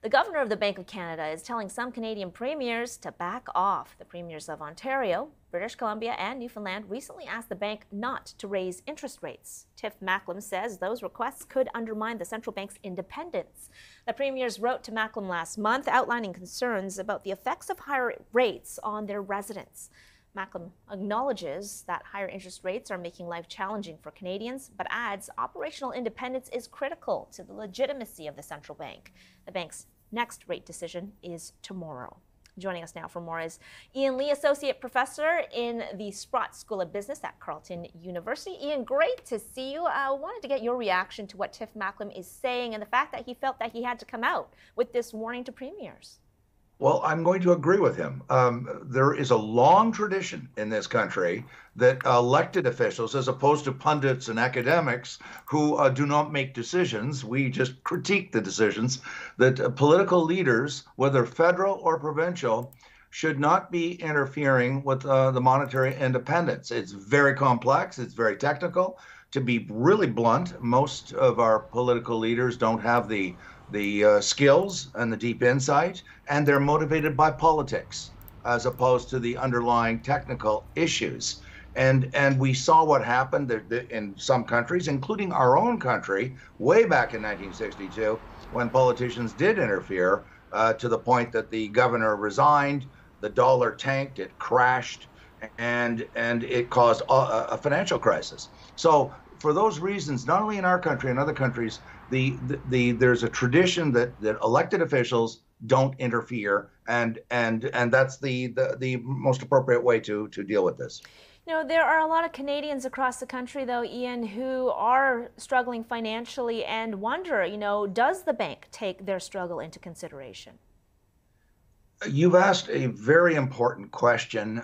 The governor of the Bank of Canada is telling some Canadian premiers to back off. The premiers of Ontario, British Columbia, and Newfoundland recently asked the bank not to raise interest rates. Tiff Macklem says those requests could undermine the central bank's independence. The premiers wrote to Macklem last month outlining concerns about the effects of higher rates on their residents. Macklem acknowledges that higher interest rates are making life challenging for Canadians, but adds operational independence is critical to the legitimacy of the central bank. The bank's next rate decision is tomorrow. Joining us now for more is Ian Lee, Associate Professor in the Sprott School of Business at Carleton University. Ian, great to see you. I wanted to get your reaction to what Tiff Macklem is saying and the fact that he felt that he had to come out with this warning to premiers. Well, I'm going to agree with him. There is a long tradition in this country that elected officials, as opposed to pundits and academics who do not make decisions, we just critique the decisions, that political leaders, whether federal or provincial, should not be interfering with the monetary independence. It's very complex. It's very technical. To be really blunt, most of our political leaders don't have the skills and the deep insight, and they're motivated by politics as opposed to the underlying technical issues. And we saw what happened in some countries, including our own country, way back in 1962, when politicians did interfere to the point that the governor resigned, the dollar tanked, it crashed, and it caused a financial crisis. So for those reasons, not only in our country and other countries, there's a tradition that elected officials don't interfere, and that's the most appropriate way to deal with this. You know, there are a lot of Canadians across the country, though, Ian, who are struggling financially and wonder, does the bank take their struggle into consideration? You've asked a very important question.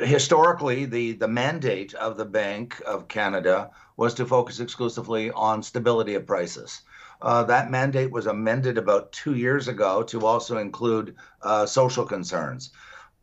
Historically, the mandate of the Bank of Canada was to focus exclusively on stability of prices. That mandate was amended about 2 years ago to also include social concerns.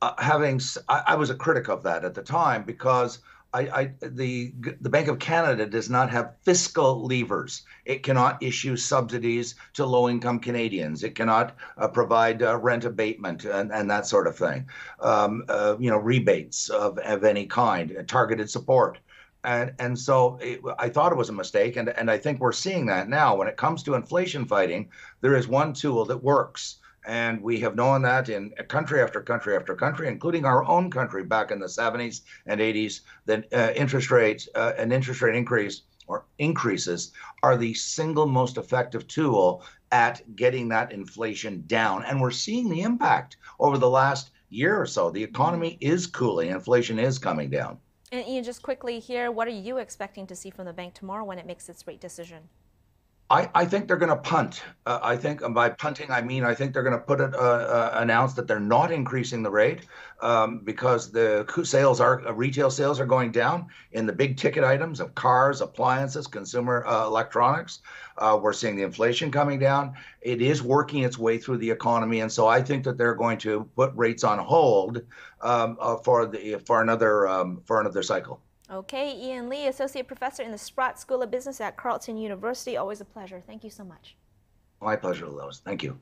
I was a critic of that at the time because the Bank of Canada does not have fiscal levers. It cannot issue subsidies to low-income Canadians. It cannot provide rent abatement and that sort of thing. Rebates of any kind, targeted support. And so I thought it was a mistake, and I think we're seeing that now. When it comes to inflation fighting, there is one tool that works. And we have known that in country after country after country, including our own country back in the 70s and 80s, that interest rates, an interest rate increase or increases are the single most effective tool at getting that inflation down. And we're seeing the impact over the last year or so. The economy is cooling, inflation is coming down. And Ian, just quickly here, what are you expecting to see from the bank tomorrow when it makes its rate decision? I think they're going to punt. I think by punting, I think they're going to announce that they're not increasing the rate because the retail sales are going down in the big ticket items of cars, appliances, consumer electronics. We're seeing the inflation coming down. It is working its way through the economy, and so I think that they're going to put rates on hold for another cycle. Okay, Ian Lee, Associate Professor in the Sprott School of Business at Carleton University. Always a pleasure. Thank you so much. My pleasure, Lois. Thank you.